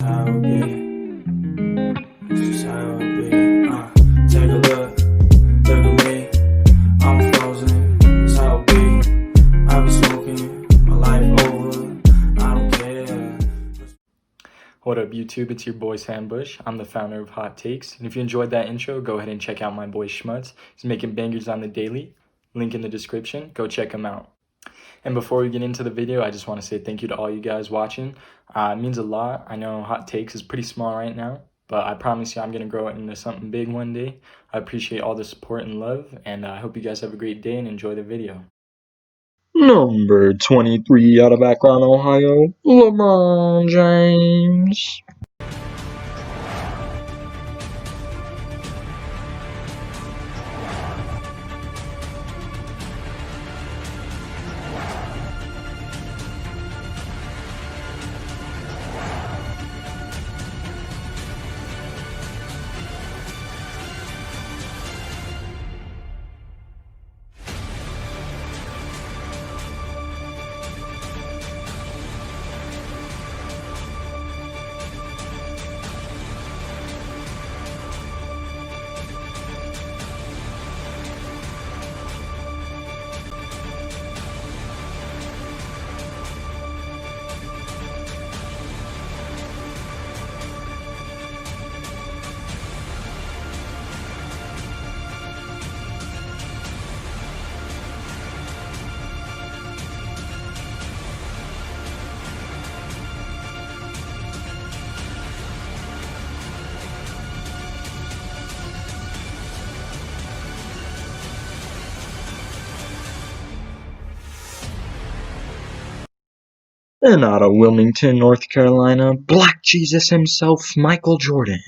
How it be, that's just how it be. Take a look at me, I'm frozen, that's how it be. I be smoking my life over, I don't care. What up YouTube, it's your boy Sam Bush. I'm the founder of Hot Takes, and if you enjoyed that intro, go ahead and check out my boy Schmutz. He's making bangers on the daily. Link in the description, go check him out. And before we get into the video, I just want to say thank you to all you guys watching. It means a lot. I know Hot Takes is pretty small right now, but I promise you I'm going to grow it into something big one day. I appreciate all the support and love, and I hope you guys have a great day and enjoy the video. Number 23 out of Akron, Ohio, LeBron James. And out of Wilmington, North Carolina, Black Jesus himself, Michael Jordan.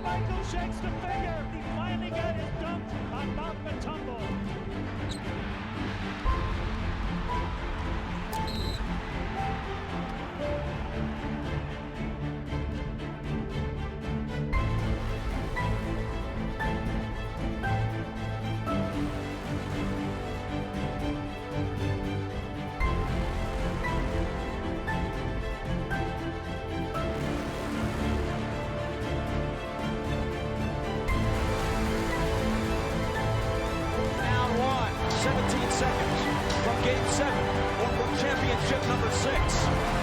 Michael shakes the finger. He finally got his dunk on Mount Matumbo. Down one, 17 seconds from game 7, or championship number 6.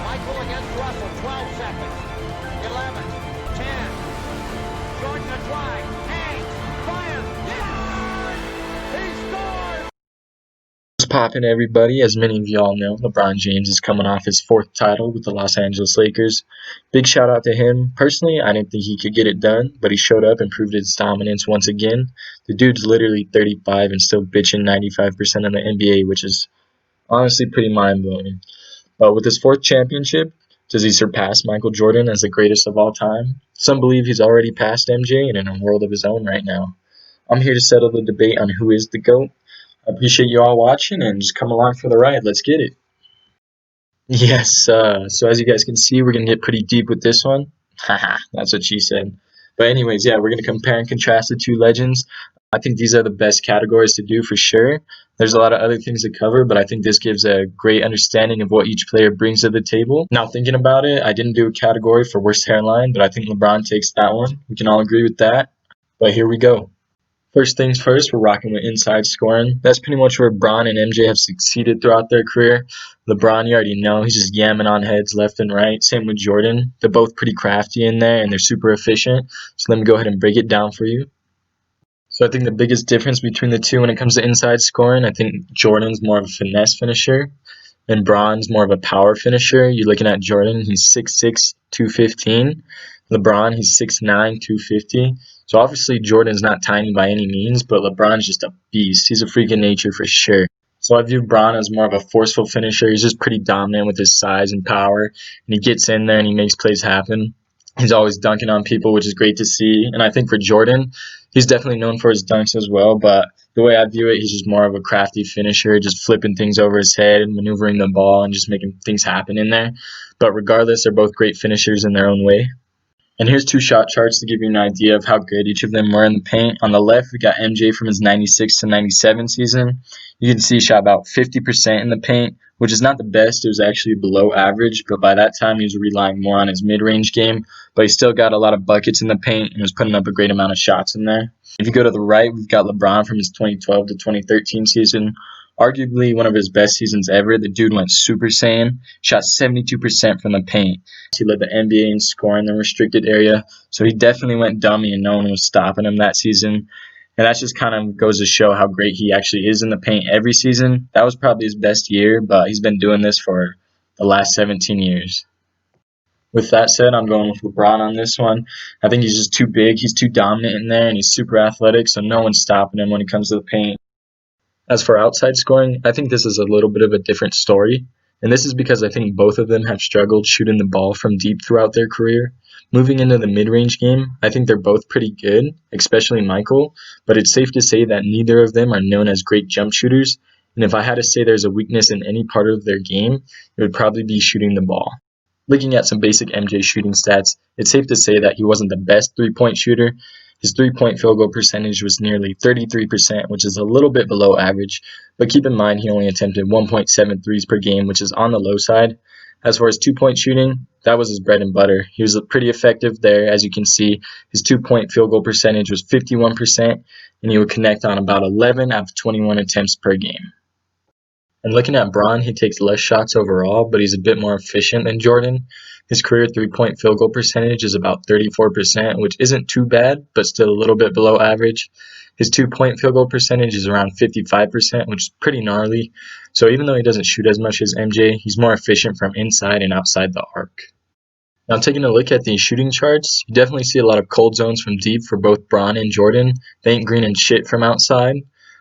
Michael against Russell, 12 seconds. 11, 10. Jordan a drive. 8, fire. Yeah! He scored! What's poppin', everybody? As many of y'all know, LeBron James is coming off his 4th title with the Los Angeles Lakers. Big shout out to him. Personally, I didn't think he could get it done, but he showed up and proved his dominance once again. The dude's literally 35 and still bitching 95% of the NBA, which is honestly pretty mind-blowing. But with his 4th championship, does he surpass Michael Jordan as the greatest of all time? Some believe he's already passed MJ and in a world of his own right now. I'm here to settle the debate on who is the GOAT. I appreciate you all watching and just come along for the ride. Let's get it. Yes, so as you guys can see, we're going to get pretty deep with this one. Haha, that's what she said. But anyways, yeah, we're going to compare and contrast the two legends. I think these are the best categories to do for sure. There's a lot of other things to cover, but I think this gives a great understanding of what each player brings to the table. Now, thinking about it, I didn't do a category for worst hairline, but I think LeBron takes that one. We can all agree with that. But here we go. First things first, we're rocking with inside scoring. That's pretty much where Bron and MJ have succeeded throughout their career. LeBron, you already know, he's just yamming on heads left and right. Same with Jordan. They're both pretty crafty in there, and they're super efficient. So let me go ahead and break it down for you. So I think the biggest difference between the two when it comes to inside scoring, I think Jordan's more of a finesse finisher, and Bron's more of a power finisher. You're looking at Jordan, he's 6'6", 215. LeBron, he's 6'9", 250. So obviously Jordan's not tiny by any means, but LeBron's just a beast. He's a freak of nature for sure. So I view Bron as more of a forceful finisher. He's just pretty dominant with his size and power, and he gets in there and he makes plays happen. He's always dunking on people, which is great to see. And I think for Jordan, he's definitely known for his dunks as well, but the way I view it, he's just more of a crafty finisher, just flipping things over his head and maneuvering the ball and just making things happen in there. But regardless, they're both great finishers in their own way. And here's two shot charts to give you an idea of how good each of them were in the paint. On the left, we got MJ from his 96 to 97 season. You can see he shot about 50% in the paint, which is not the best. It was actually below average, but by that time he was relying more on his mid-range game. But he still got a lot of buckets in the paint and was putting up a great amount of shots in there. If you go to the right, we've got LeBron from his 2012 to 2013 season. Arguably one of his best seasons ever. The dude went Super Saiyan, shot 72% from the paint. He led the NBA in scoring in the restricted area, so he definitely went dummy and no one was stopping him that season. And that just kind of goes to show how great he actually is in the paint every season. That was probably his best year, but he's been doing this for the last 17 years. With that said, I'm going with LeBron on this one. I think he's just too big. He's too dominant in there, and he's super athletic, so no one's stopping him when it comes to the paint. As for outside scoring, I think this is a little bit of a different story, and this is because I think both of them have struggled shooting the ball from deep throughout their career. Moving into the mid-range game, I think they're both pretty good, especially Michael, but it's safe to say that neither of them are known as great jump shooters, and if I had to say there's a weakness in any part of their game, it would probably be shooting the ball. Looking at some basic MJ shooting stats, it's safe to say that he wasn't the best three-point shooter. His three-point field goal percentage was nearly 33%, which is a little bit below average, but keep in mind he only attempted 1.7 threes per game, which is on the low side. As for his two-point shooting, that was his bread and butter. He was pretty effective there. As you can see, his two-point field goal percentage was 51%, and he would connect on about 11 out of 21 attempts per game. And looking at Bron, he takes less shots overall, but he's a bit more efficient than Jordan. His career three-point field goal percentage is about 34%, which isn't too bad, but still a little bit below average. His two-point field goal percentage is around 55%, which is pretty gnarly. So even though he doesn't shoot as much as MJ, he's more efficient from inside and outside the arc. Now taking a look at these shooting charts, you definitely see a lot of cold zones from deep for both Bron and Jordan. They ain't green and shit from outside.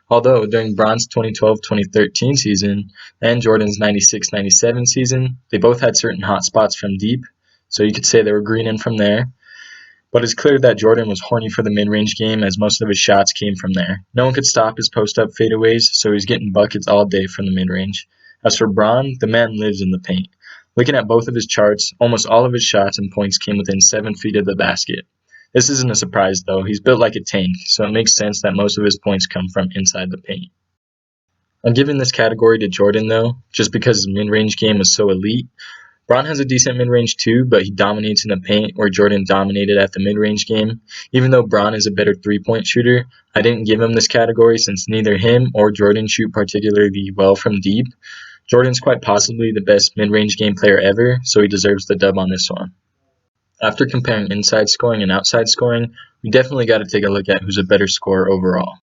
Although during Bron's 2012-2013 season and Jordan's 96-97 season, they both had certain hot spots from deep, so you could say they were greening from there. But it's clear that Jordan was horny for the mid-range game as most of his shots came from there. No one could stop his post-up fadeaways, so he's getting buckets all day from the mid-range. As for Bron, the man lives in the paint. Looking at both of his charts, almost all of his shots and points came within 7 feet of the basket. This isn't a surprise though, he's built like a tank, so it makes sense that most of his points come from inside the paint. I'm giving this category to Jordan though, just because his mid-range game was so elite. Bron has a decent mid-range too, but he dominates in the paint where Jordan dominated at the mid-range game. Even though Bron is a better three-point shooter, I didn't give him this category since neither him or Jordan shoot particularly well from deep. Jordan's quite possibly the best mid-range game player ever, so he deserves the dub on this one. After comparing inside scoring and outside scoring, we definitely got to take a look at who's a better scorer overall.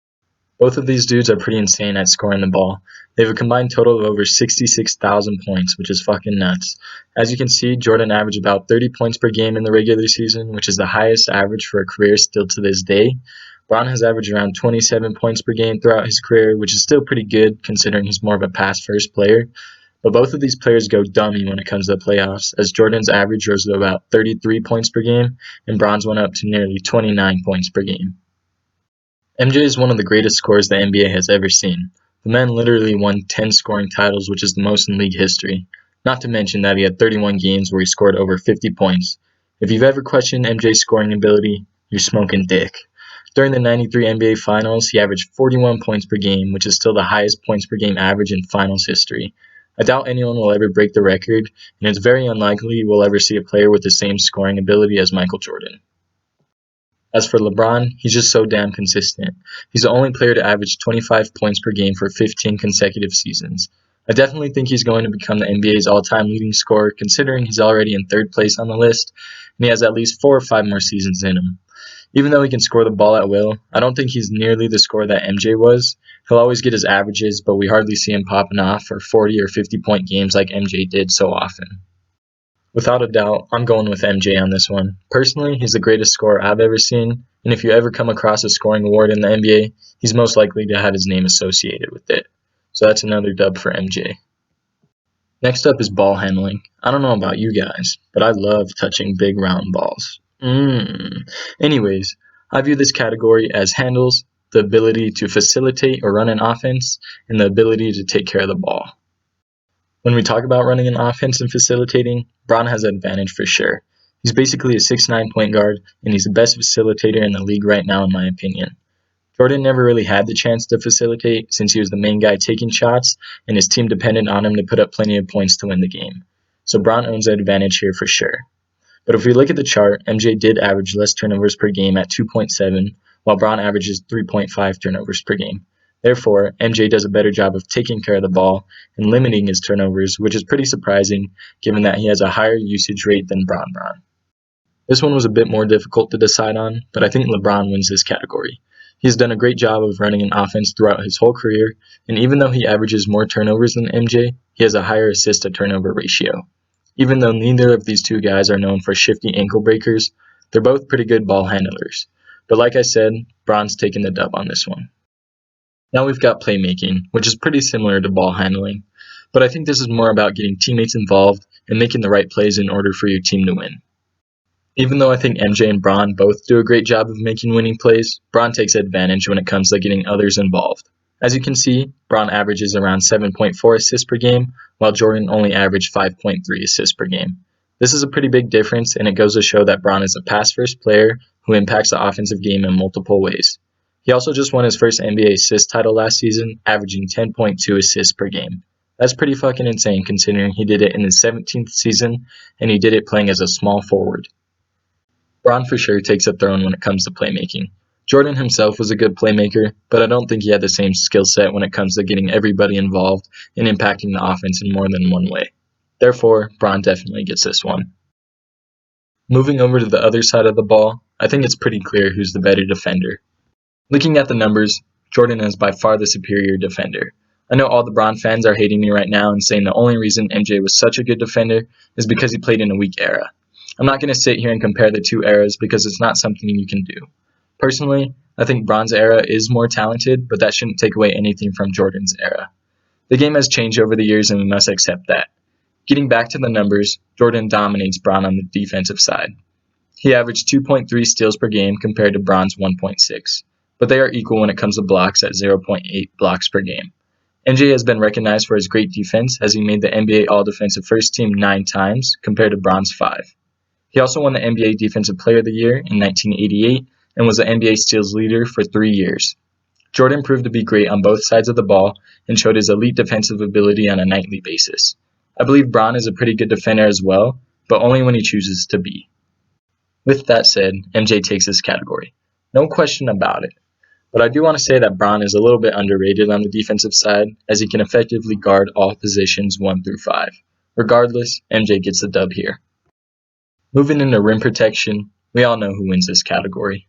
Both of these dudes are pretty insane at scoring the ball. They have a combined total of over 66,000 points, which is fucking nuts. As you can see, Jordan averaged about 30 points per game in the regular season, which is the highest average for a career still to this day. Bron has averaged around 27 points per game throughout his career, which is still pretty good considering he's more of a pass-first player. But both of these players go dummy when it comes to the playoffs, as Jordan's average rose to about 33 points per game, and Bron's went up to nearly 29 points per game. MJ is one of the greatest scorers the NBA has ever seen. The man literally won 10 scoring titles, which is the most in league history. Not to mention that he had 31 games where he scored over 50 points. If you've ever questioned MJ's scoring ability, you're smoking dick. During the 93 NBA Finals, he averaged 41 points per game, which is still the highest points per game average in Finals history. I doubt anyone will ever break the record, and it's very unlikely we'll ever see a player with the same scoring ability as Michael Jordan. As for LeBron, he's just so damn consistent. He's the only player to average 25 points per game for 15 consecutive seasons. I definitely think he's going to become the NBA's all-time leading scorer, considering he's already in third place on the list, and he has at least 4 or 5 more seasons in him. Even though he can score the ball at will, I don't think he's nearly the scorer that MJ was. He'll always get his averages, but we hardly see him popping off for 40 or 50-point games like MJ did so often. Without a doubt, I'm going with MJ on this one. Personally, he's the greatest scorer I've ever seen, and if you ever come across a scoring award in the NBA, he's most likely to have his name associated with it. So that's another dub for MJ. Next up is ball handling. I don't know about you guys, but I love touching big round balls. Anyways, I view this category as handles, the ability to facilitate or run an offense, and the ability to take care of the ball. When we talk about running an offense and facilitating, Bron has an advantage for sure. He's basically a 6'9" point guard, and he's the best facilitator in the league right now in my opinion. Jordan never really had the chance to facilitate since he was the main guy taking shots, and his team depended on him to put up plenty of points to win the game. So Bron owns the advantage here for sure. But if we look at the chart, MJ did average less turnovers per game at 2.7, while Bron averages 3.5 turnovers per game. Therefore, MJ does a better job of taking care of the ball and limiting his turnovers, which is pretty surprising given that he has a higher usage rate than Bron. This one was a bit more difficult to decide on, but I think LeBron wins this category. He has done a great job of running an offense throughout his whole career, and even though he averages more turnovers than MJ, he has a higher assist to turnover ratio. Even though neither of these two guys are known for shifty ankle breakers, they're both pretty good ball handlers. But like I said, Bron's taking the dub on this one. Now we've got playmaking, which is pretty similar to ball handling, but I think this is more about getting teammates involved and making the right plays in order for your team to win. Even though I think MJ and Bron both do a great job of making winning plays, Bron takes advantage when it comes to getting others involved. As you can see, Bron averages around 7.4 assists per game, while Jordan only averaged 5.3 assists per game. This is a pretty big difference, and it goes to show that Bron is a pass-first player who impacts the offensive game in multiple ways. He also just won his first NBA assist title last season, averaging 10.2 assists per game. That's pretty fucking insane considering he did it in his 17th season, and he did it playing as a small forward. Bron for sure takes a throne when it comes to playmaking. Jordan himself was a good playmaker, but I don't think he had the same skill set when it comes to getting everybody involved and impacting the offense in more than one way. Therefore, Bron definitely gets this one. Moving over to the other side of the ball, I think it's pretty clear who's the better defender. Looking at the numbers, Jordan is by far the superior defender. I know all the Bron fans are hating me right now and saying the only reason MJ was such a good defender is because he played in a weak era. I'm not going to sit here and compare the two eras because it's not something you can do. Personally, I think Bron's era is more talented, but that shouldn't take away anything from Jordan's era. The game has changed over the years and we must accept that. Getting back to the numbers, Jordan dominates Bron on the defensive side. He averaged 2.3 steals per game compared to Bron's 1.6, but they are equal when it comes to blocks at 0.8 blocks per game. MJ has been recognized for his great defense as he made the NBA All-Defensive First Team 9 times compared to Bron's 5. He also won the NBA Defensive Player of the Year in 1988 and was the NBA Steals leader for 3 years. Jordan proved to be great on both sides of the ball and showed his elite defensive ability on a nightly basis. I believe Bron is a pretty good defender as well, but only when he chooses to be. With that said, MJ takes this category. No question about it. But I do want to say that Bron is a little bit underrated on the defensive side as he can effectively guard all positions 1 through 5. Regardless, MJ gets the dub here. Moving into rim protection, we all know who wins this category.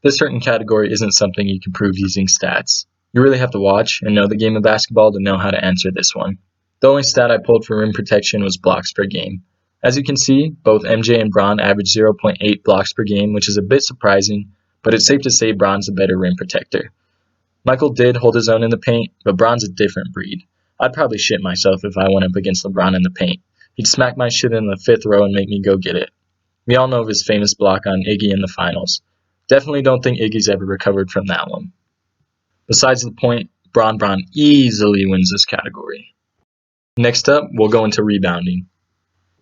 This certain category isn't something you can prove using stats. You really have to watch and know the game of basketball to know how to answer this one. The only stat I pulled for rim protection was blocks per game. As you can see, both MJ and Bron average 0.8 blocks per game, which is a bit surprising, but it's safe to say Bron's a better rim protector. Michael did hold his own in the paint, but Bron's a different breed. I'd probably shit myself if I went up against LeBron in the paint. He'd smack my shit in the 5th row and make me go get it. We all know of his famous block on Iggy in the finals. Definitely don't think Iggy's ever recovered from that one. Besides the point, Bron easily wins this category. Next up, we'll go into rebounding.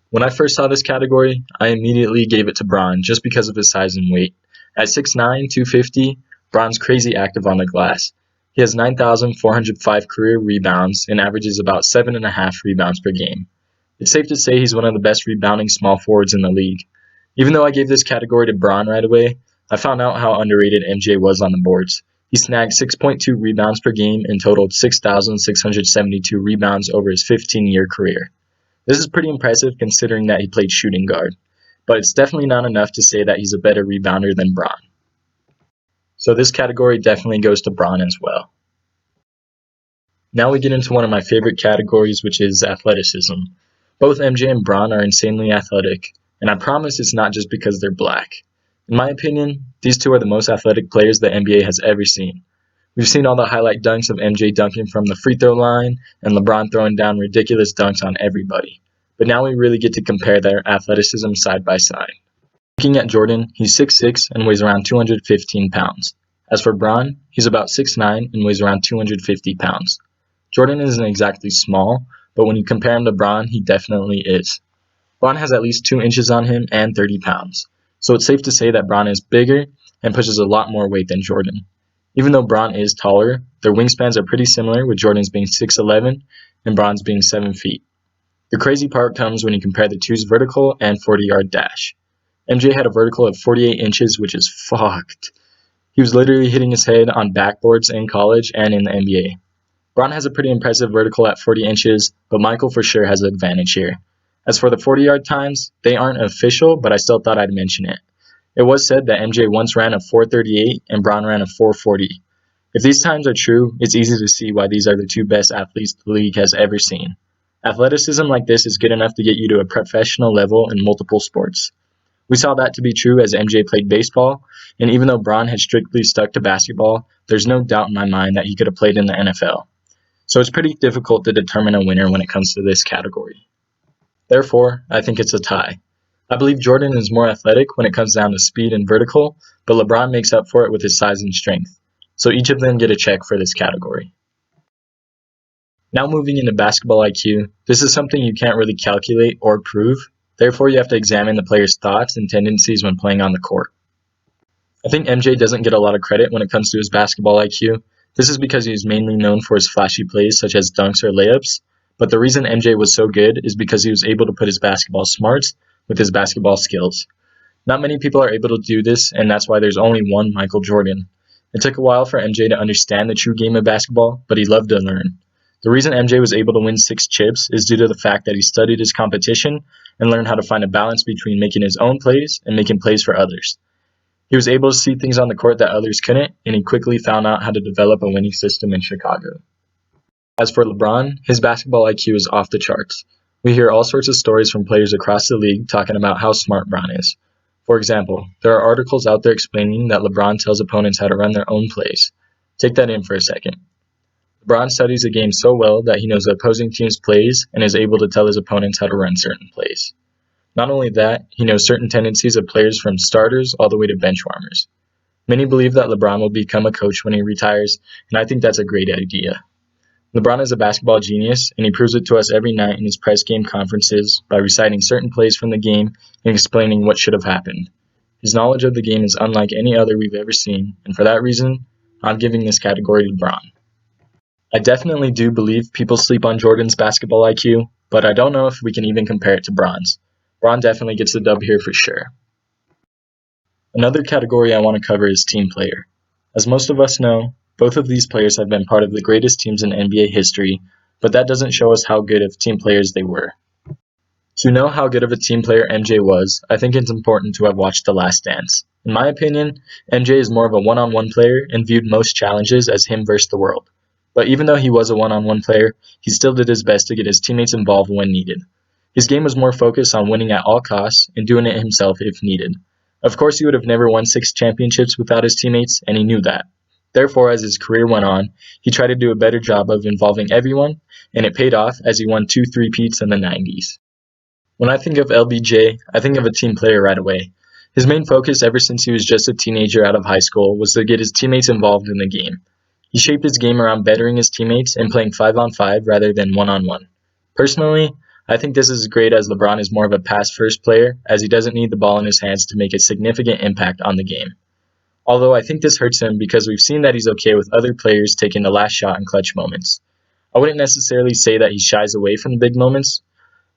When I first saw this category, I immediately gave it to Bron just because of his size and weight. At 6'9", 250, Bron's crazy active on the glass. He has 9,405 career rebounds and averages about 7.5 rebounds per game. It's safe to say he's one of the best rebounding small forwards in the league. Even though I gave this category to Bron right away, I found out how underrated MJ was on the boards. He snagged 6.2 rebounds per game and totaled 6,672 rebounds over his 15-year career. This is pretty impressive considering that he played shooting guard, but it's definitely not enough to say that he's a better rebounder than Bron. So this category definitely goes to Bron as well. Now we get into one of my favorite categories, which is athleticism. Both MJ and Bron are insanely athletic, and I promise it's not just because they're black. In my opinion, these two are the most athletic players the NBA has ever seen. We've seen all the highlight dunks of MJ dunking from the free throw line and LeBron throwing down ridiculous dunks on everybody. But now we really get to compare their athleticism side by side. Looking at Jordan, he's 6'6" and weighs around 215 pounds. As for Bron, he's about 6'9" and weighs around 250 pounds. Jordan isn't exactly small, but when you compare him to Bron, he definitely is. Bron has at least 2 inches on him and 30 pounds, so it's safe to say that Bron is bigger and pushes a lot more weight than Jordan. Even though Bron is taller, their wingspans are pretty similar, with Jordan's being 6'11 and Bron's being 7 feet. The crazy part comes when you compare the two's vertical and 40-yard dash. MJ had a vertical of 48 inches, which is fucked. He was literally hitting his head on backboards in college and in the NBA. Bron has a pretty impressive vertical at 40 inches, but Michael for sure has the advantage here. As for the 40-yard times, they aren't official, but I still thought I'd mention it. It was said that MJ once ran a 4:38 and Bron ran a 4:40. If these times are true, it's easy to see why these are the two best athletes the league has ever seen. Athleticism like this is good enough to get you to a professional level in multiple sports. We saw that to be true as MJ played baseball, and even though Bron had strictly stuck to basketball, there's no doubt in my mind that he could have played in the NFL. So it's pretty difficult to determine a winner when it comes to this category. Therefore, I think it's a tie. I believe Jordan is more athletic when it comes down to speed and vertical, but LeBron makes up for it with his size and strength. So each of them get a check for this category. Now moving into basketball IQ, this is something you can't really calculate or prove, therefore you have to examine the player's thoughts and tendencies when playing on the court. I think MJ doesn't get a lot of credit when it comes to his basketball IQ. This is because he is mainly known for his flashy plays such as dunks or layups, but the reason MJ was so good is because he was able to put his basketball smarts with his basketball skills. Not many people are able to do this, and that's why there's only one Michael Jordan. It took a while for MJ to understand the true game of basketball, but he loved to learn. The reason MJ was able to win 6 chips is due to the fact that he studied his competition and learned how to find a balance between making his own plays and making plays for others. He was able to see things on the court that others couldn't, and he quickly found out how to develop a winning system in Chicago. As for LeBron, his basketball IQ is off the charts. We hear all sorts of stories from players across the league talking about how smart Bron is. For example, there are articles out there explaining that LeBron tells opponents how to run their own plays. Take that in for a second. LeBron studies the game so well that he knows the opposing team's plays and is able to tell his opponents how to run certain plays. Not only that, he knows certain tendencies of players from starters all the way to bench warmers. Many believe that LeBron will become a coach when he retires, and I think that's a great idea. LeBron is a basketball genius, and he proves it to us every night in his press game conferences by reciting certain plays from the game and explaining what should have happened. His knowledge of the game is unlike any other we've ever seen, and for that reason, I'm giving this category to Bron. I definitely do believe people sleep on Jordan's basketball IQ, but I don't know if we can even compare it to Bron's. Bron definitely gets the dub here for sure. Another category I want to cover is team player. As most of us know, both of these players have been part of the greatest teams in NBA history, but that doesn't show us how good of team players they were. To know how good of a team player MJ was, I think it's important to have watched The Last Dance. In my opinion, MJ is more of a one-on-one player and viewed most challenges as him versus the world. But even though he was a one-on-one player, he still did his best to get his teammates involved when needed. His game was more focused on winning at all costs and doing it himself if needed. Of course, he would have never won 6 championships without his teammates, and he knew that. Therefore, as his career went on, he tried to do a better job of involving everyone, and it paid off as he won 2 3-peats in the 90s. When I think of LBJ, I think of a team player right away. His main focus ever since he was just a teenager out of high school was to get his teammates involved in the game. He shaped his game around bettering his teammates and playing 5-on-5 rather than 1-on-1. Personally, I think this is as great as LeBron is more of a pass-first player, as he doesn't need the ball in his hands to make a significant impact on the game. Although I think this hurts him because we've seen that he's okay with other players taking the last shot in clutch moments. I wouldn't necessarily say that he shies away from the big moments,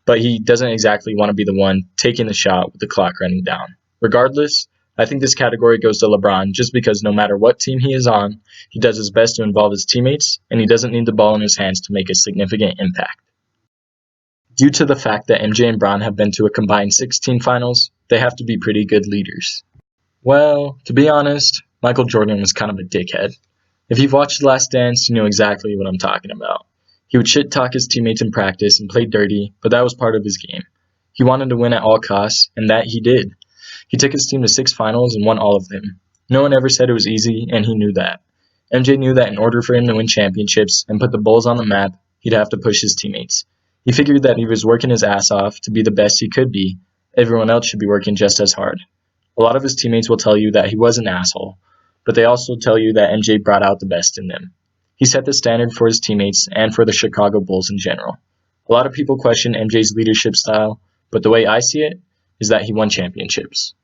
but he doesn't exactly want to be the one taking the shot with the clock running down. Regardless, I think this category goes to LeBron just because no matter what team he is on, he does his best to involve his teammates, and he doesn't need the ball in his hands to make a significant impact. Due to the fact that MJ and Bron have been to a combined 16 finals, they have to be pretty good leaders. Well, to be honest, Michael Jordan was kind of a dickhead. If you've watched The Last Dance, you know exactly what I'm talking about. He would shit-talk his teammates in practice and play dirty, but that was part of his game. He wanted to win at all costs, and that he did. He took his team to 6 finals and won all of them. No one ever said it was easy, and he knew that. MJ knew that in order for him to win championships and put the Bulls on the map, he'd have to push his teammates. He figured that he was working his ass off to be the best he could be. Everyone else should be working just as hard. A lot of his teammates will tell you that he was an asshole, but they also tell you that MJ brought out the best in them. He set the standard for his teammates and for the Chicago Bulls in general. A lot of people question MJ's leadership style, but the way I see it is that he won championships.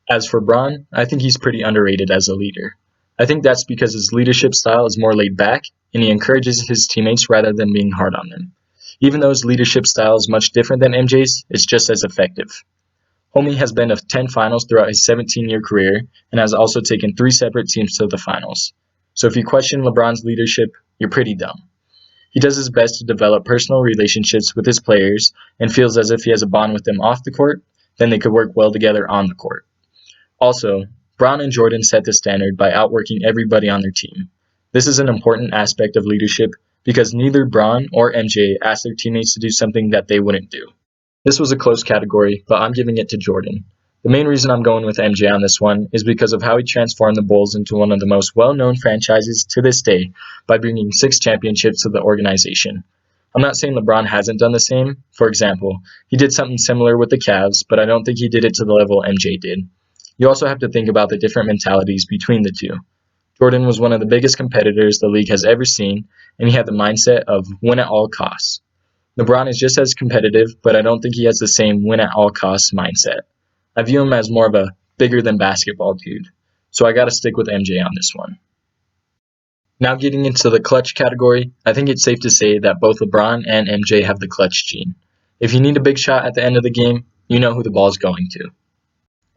As for Bron, I think he's pretty underrated as a leader. I think that's because his leadership style is more laid back and he encourages his teammates rather than being hard on them. Even though his leadership style is much different than MJ's, it's just as effective. Homie has been to 10 finals throughout his 17-year career and has also taken 3 separate teams to the finals. So if you question LeBron's leadership, you're pretty dumb. He does his best to develop personal relationships with his players and feels as if he has a bond with them off the court, then they could work well together on the court. Also, Bron and Jordan set the standard by outworking everybody on their team. This is an important aspect of leadership because neither Bron or MJ asked their teammates to do something that they wouldn't do. This was a close category, but I'm giving it to Jordan. The main reason I'm going with MJ on this one is because of how he transformed the Bulls into one of the most well-known franchises to this day by bringing 6 championships to the organization. I'm not saying LeBron hasn't done the same. For example, he did something similar with the Cavs, but I don't think he did it to the level MJ did. You also have to think about the different mentalities between the two. Jordan was one of the biggest competitors the league has ever seen, and he had the mindset of win at all costs. LeBron is just as competitive, but I don't think he has the same win at all costs mindset. I view him as more of a bigger than basketball dude, so I gotta stick with MJ on this one. Now getting into the clutch category, I think it's safe to say that both LeBron and MJ have the clutch gene. If you need a big shot at the end of the game, you know who the ball's going to.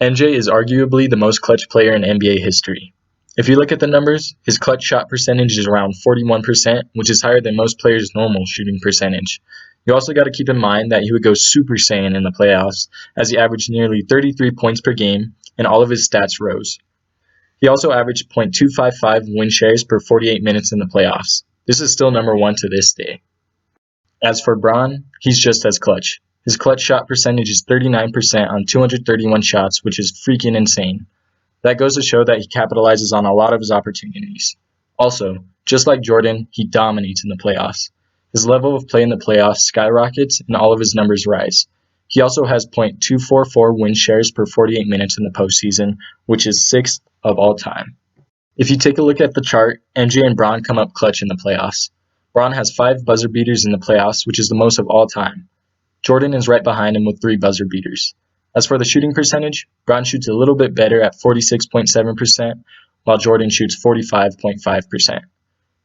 MJ is arguably the most clutch player in NBA history. If you look at the numbers, his clutch shot percentage is around 41%, which is higher than most players' normal shooting percentage. You also got to keep in mind that he would go Super Saiyan in the playoffs, as he averaged nearly 33 points per game, and all of his stats rose. He also averaged .255 win shares per 48 minutes in the playoffs. This is still number 1 to this day. As for Bron, he's just as clutch. His clutch shot percentage is 39% on 231 shots, which is freaking insane. That goes to show that he capitalizes on a lot of his opportunities. Also, just like Jordan, he dominates in the playoffs. His level of play in the playoffs skyrockets and all of his numbers rise. He also has .244 win shares per 48 minutes in the postseason, which is 6th of all time. If you take a look at the chart, MJ and Bron come up clutch in the playoffs. Bron has 5 buzzer beaters in the playoffs, which is the most of all time. Jordan is right behind him with 3 buzzer beaters. As for the shooting percentage, Bron shoots a little bit better at 46.7%, while Jordan shoots 45.5%.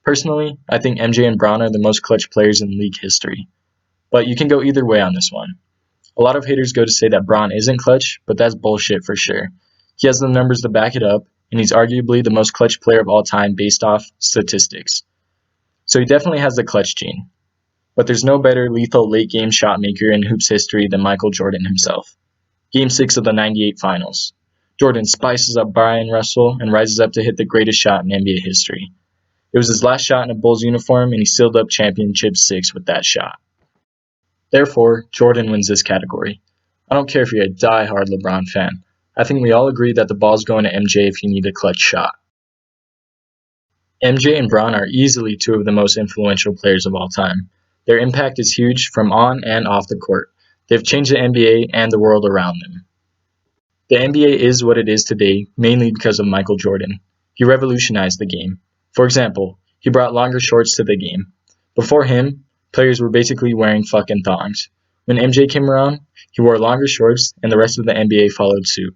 Personally, I think MJ and Bron are the most clutch players in league history. But you can go either way on this one. A lot of haters go to say that Bron isn't clutch, but that's bullshit for sure. He has the numbers to back it up, and he's arguably the most clutch player of all time based off statistics. So he definitely has the clutch gene. But there's no better lethal late-game shot maker in hoops history than Michael Jordan himself. Game 6 of the '98 Finals. Jordan spices up Brian Russell and rises up to hit the greatest shot in NBA history. It was his last shot in a Bulls uniform, and he sealed up Championship 6 with that shot. Therefore, Jordan wins this category. I don't care if you're a die-hard LeBron fan. I think we all agree that the ball's going to MJ if you need a clutch shot. MJ and Bron are easily 2 of the most influential players of all time. Their impact is huge from on and off the court. They've changed the NBA and the world around them. The NBA is what it is today, mainly because of Michael Jordan. He revolutionized the game. For example, he brought longer shorts to the game. Before him, players were basically wearing fucking thongs. When MJ came around, he wore longer shorts, and the rest of the NBA followed suit.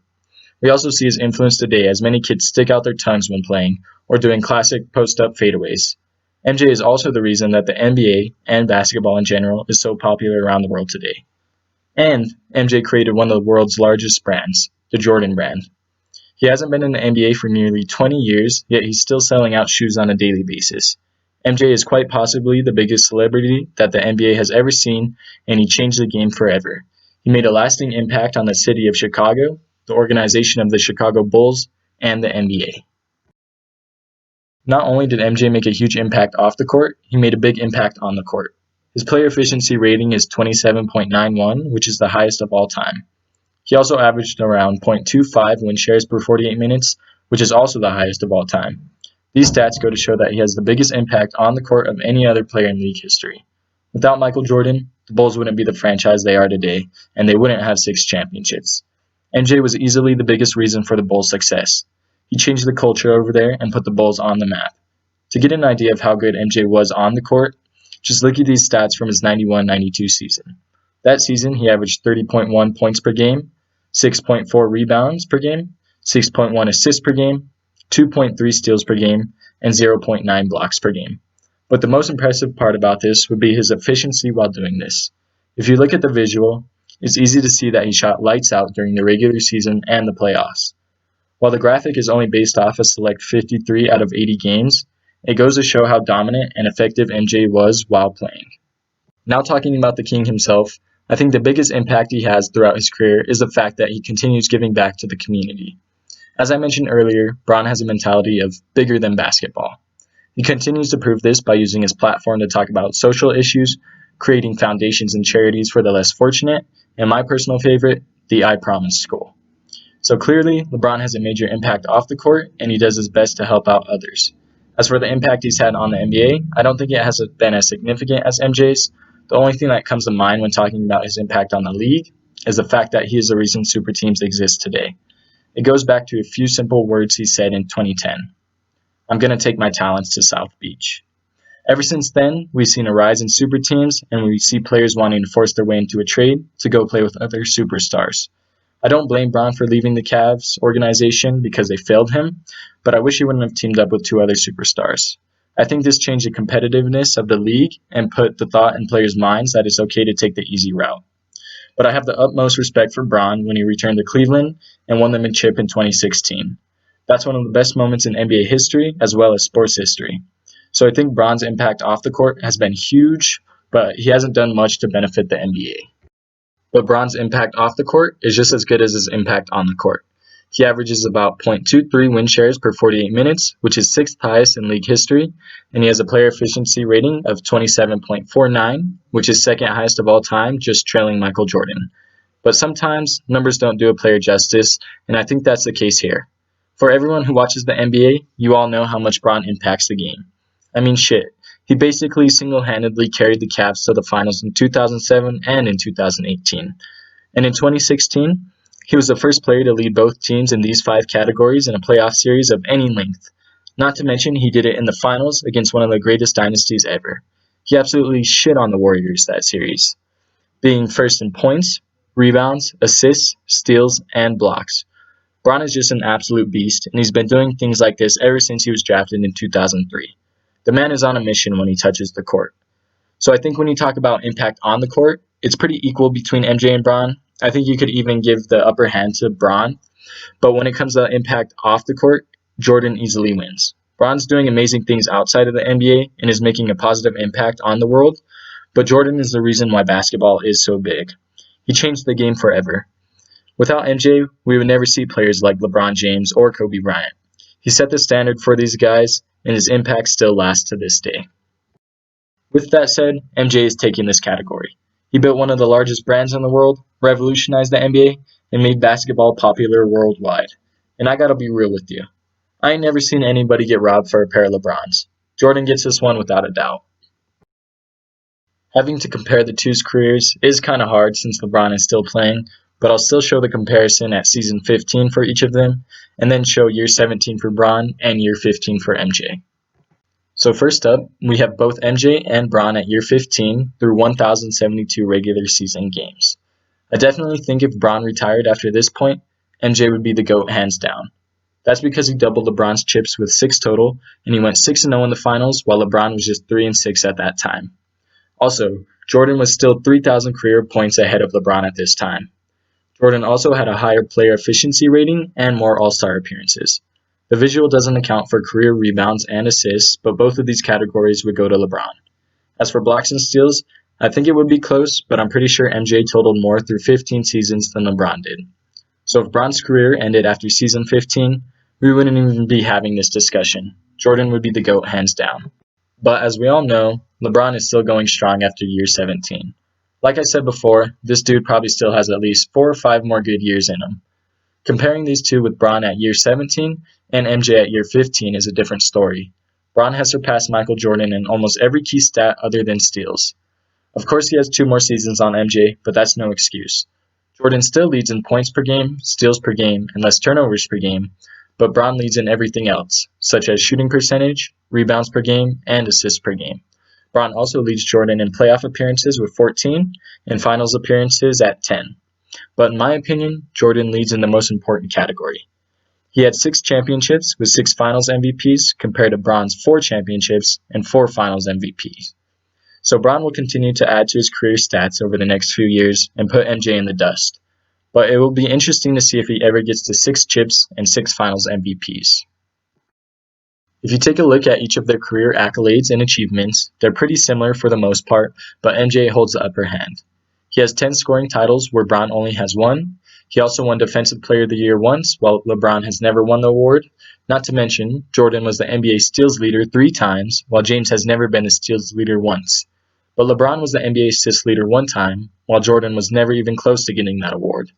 We also see his influence today as many kids stick out their tongues when playing, or doing classic post-up fadeaways. MJ is also the reason that the NBA, and basketball in general, is so popular around the world today. And MJ created one of the world's largest brands, the Jordan brand. He hasn't been in the NBA for nearly 20 years, yet he's still selling out shoes on a daily basis. MJ is quite possibly the biggest celebrity that the NBA has ever seen, and he changed the game forever. He made a lasting impact on the city of Chicago, the organization of the Chicago Bulls, and the NBA. Not only did MJ make a huge impact off the court, he made a big impact on the court. His player efficiency rating is 27.91, which is the highest of all time. He also averaged around .25 win shares per 48 minutes, which is also the highest of all time. These stats go to show that he has the biggest impact on the court of any other player in league history. Without Michael Jordan, the Bulls wouldn't be the franchise they are today, and they wouldn't have 6 championships. MJ was easily the biggest reason for the Bulls' success. He changed the culture over there and put the Bulls on the map. To get an idea of how good MJ was on the court, just look at these stats from his 91-92 season. That season, he averaged 30.1 points per game, 6.4 rebounds per game, 6.1 assists per game, 2.3 steals per game, and 0.9 blocks per game. But the most impressive part about this would be his efficiency while doing this. If you look at the visual, it's easy to see that he shot lights out during the regular season and the playoffs. While the graphic is only based off a select 53 out of 80 games, it goes to show how dominant and effective MJ was while playing. Now talking about the King himself, I think the biggest impact he has throughout his career is the fact that he continues giving back to the community. As I mentioned earlier, Bron has a mentality of bigger than basketball. He continues to prove this by using his platform to talk about social issues, creating foundations and charities for the less fortunate, and my personal favorite, the I Promise School. So clearly, LeBron has a major impact off the court, and he does his best to help out others. As for the impact he's had on the NBA, I don't think it has been as significant as MJ's. The only thing that comes to mind when talking about his impact on the league is the fact that he is the reason super teams exist today. It goes back to a few simple words he said in 2010. I'm going to take my talents to South Beach. Ever since then, we've seen a rise in super teams, and we see players wanting to force their way into a trade to go play with other superstars. I don't blame Bron for leaving the Cavs organization because they failed him, but I wish he wouldn't have teamed up with two other superstars. I think this changed the competitiveness of the league and put the thought in players' minds that it's okay to take the easy route. But I have the utmost respect for Bron when he returned to Cleveland and won them a chip in 2016. That's one of the best moments in NBA history as well as sports history. So I think Bron's impact off the court has been huge, but he hasn't done much to benefit the NBA. But Bron's impact off the court is just as good as his impact on the court. He averages about .23 win shares per 48 minutes, which is 6th highest in league history, and he has a player efficiency rating of 27.49, which is 2nd highest of all time, just trailing Michael Jordan. But sometimes numbers don't do a player justice, and I think that's the case here. For everyone who watches the NBA, you all know how much Bron impacts the game. I mean shit, he basically single-handedly carried the Cavs to the finals in 2007 and in 2018. And in 2016, he was the first player to lead both teams in these 5 categories in a playoff series of any length. Not to mention, he did it in the finals against one of the greatest dynasties ever. He absolutely shit on the Warriors that series, being first in points, rebounds, assists, steals, and blocks. Bron is just an absolute beast, and he's been doing things like this ever since he was drafted in 2003. The man is on a mission when he touches the court. So I think when you talk about impact on the court, it's pretty equal between MJ and Bron. I think you could even give the upper hand to Bron. But when it comes to impact off the court, Jordan easily wins. Bron's doing amazing things outside of the NBA and is making a positive impact on the world, but Jordan is the reason why basketball is so big. He changed the game forever. Without MJ, we would never see players like LeBron James or Kobe Bryant. He set the standard for these guys, and his impact still lasts to this day. With that said, MJ is taking this category. He built one of the largest brands in the world, revolutionized the NBA, and made basketball popular worldwide. And I gotta be real with you. I ain't never seen anybody get robbed for a pair of LeBrons. Jordan gets this one without a doubt. Having to compare the two's careers is kinda hard since LeBron is still playing, but I'll still show the comparison at season 15 for each of them, and then show year 17 for Bron and year 15 for MJ. So first up, we have both MJ and Bron at year 15 through 1,072 regular season games. I definitely think if Bron retired after this point, MJ would be the GOAT hands down. That's because he doubled LeBron's chips with 6 total, and he went 6-0 in the finals while LeBron was just 3-6 at that time. Also, Jordan was still 3,000 career points ahead of LeBron at this time. Jordan also had a higher player efficiency rating and more All-Star appearances. The visual doesn't account for career rebounds and assists, but both of these categories would go to LeBron. As for blocks and steals, I think it would be close, but I'm pretty sure MJ totaled more through 15 seasons than LeBron did. So if Bron's career ended after season 15, we wouldn't even be having this discussion. Jordan would be the GOAT hands down. But as we all know, LeBron is still going strong after year 17. Like I said before, this dude probably still has at least 4 or 5 more good years in him. Comparing these two with Bron at year 17 and MJ at year 15 is a different story. Bron has surpassed Michael Jordan in almost every key stat other than steals. Of course, he has 2 more seasons on MJ, but that's no excuse. Jordan still leads in points per game, steals per game, and less turnovers per game, but Bron leads in everything else, such as shooting percentage, rebounds per game, and assists per game. Bron also leads Jordan in playoff appearances with 14 and finals appearances at 10. But in my opinion, Jordan leads in the most important category. He had 6 championships with 6 finals MVPs compared to Bron's 4 championships and 4 finals MVPs. So Bron will continue to add to his career stats over the next few years and put MJ in the dust. But it will be interesting to see if he ever gets to 6 chips and 6 finals MVPs. If you take a look at each of their career accolades and achievements, they're pretty similar for the most part, but MJ holds the upper hand. He has 10 scoring titles where Bron only has 1. He also won Defensive Player of the Year once, while LeBron has never won the award. Not to mention, Jordan was the NBA steals leader 3 times, while James has never been the steals leader once. But LeBron was the NBA assist leader 1 time, while Jordan was never even close to getting that award.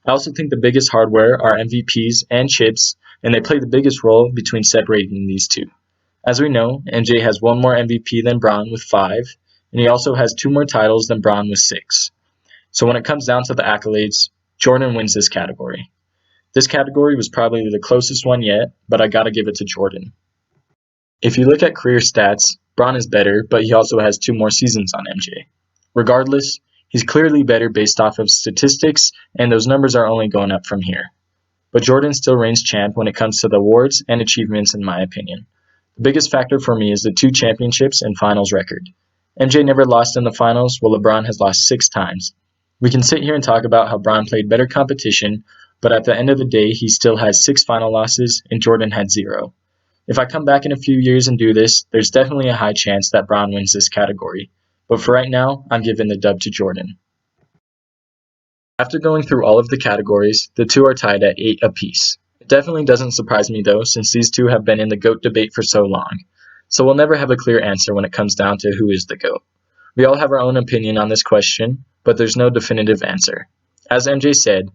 I also think the biggest hardware are MVPs and chips, and they play the biggest role between separating these two. As we know, MJ has 1 more MVP than Bron with 5, and he also has 2 more titles than Bron with 6. So when it comes down to the accolades, Jordan wins this category. This category was probably the closest one yet, but I gotta give it to Jordan. If you look at career stats, Bron is better, but he also has 2 more seasons on MJ. Regardless, he's clearly better based off of statistics, and those numbers are only going up from here. But Jordan still reigns champ when it comes to the awards and achievements in my opinion. The biggest factor for me is the 2 championships and finals record. MJ never lost in the finals, while LeBron has lost 6 times. We can sit here and talk about how Bron played better competition, but at the end of the day, he still has 6 final losses and Jordan had 0. If I come back in a few years and do this, there's definitely a high chance that Bron wins this category. But for right now, I'm giving the dub to Jordan. After going through all of the categories, the 2 are tied at 8 apiece. It definitely doesn't surprise me though, since these 2 have been in the GOAT debate for so long. So we'll never have a clear answer when it comes down to who is the GOAT. We all have our own opinion on this question, but there's no definitive answer. As MJ said,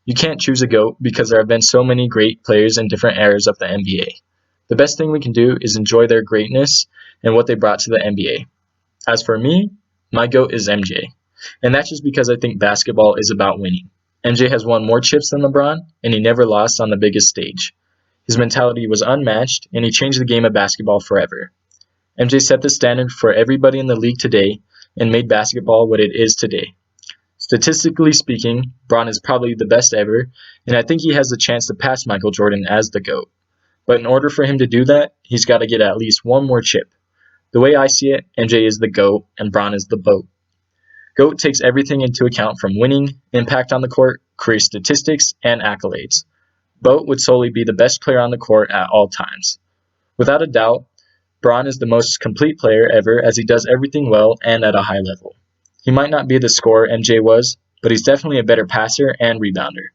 you can't choose a GOAT because there have been so many great players in different eras of the NBA. The best thing we can do is enjoy their greatness and what they brought to the NBA. As for me, my GOAT is MJ. And that's just because I think basketball is about winning. MJ has won more chips than LeBron, and he never lost on the biggest stage. His mentality was unmatched, and he changed the game of basketball forever. MJ set the standard for everybody in the league today and made basketball what it is today. Statistically speaking, Bron is probably the best ever, and I think he has the chance to pass Michael Jordan as the GOAT. But in order for him to do that, he's got to get at least 1 more chip. The way I see it, MJ is the GOAT, and Bron is the boat. GOAT takes everything into account from winning, impact on the court, career statistics, and accolades. Boat would solely be the best player on the court at all times. Without a doubt, Bron is the most complete player ever as he does everything well and at a high level. He might not be the scorer MJ was, but he's definitely a better passer and rebounder.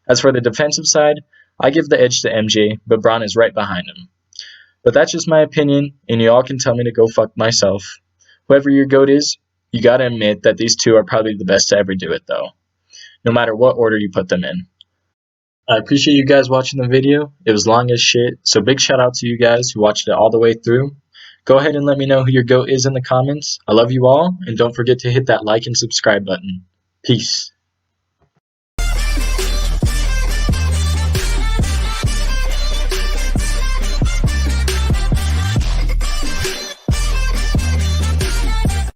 As for the defensive side, I give the edge to MJ, but Bron is right behind him. But that's just my opinion, and you all can tell me to go fuck myself. Whoever your GOAT is, you gotta admit that these 2 are probably the best to ever do it though, no matter what order you put them in. I appreciate you guys watching the video. It was long as shit, so big shout out to you guys who watched it all the way through. Go ahead and let me know who your GOAT is in the comments. I love you all, and don't forget to hit that like and subscribe button. Peace.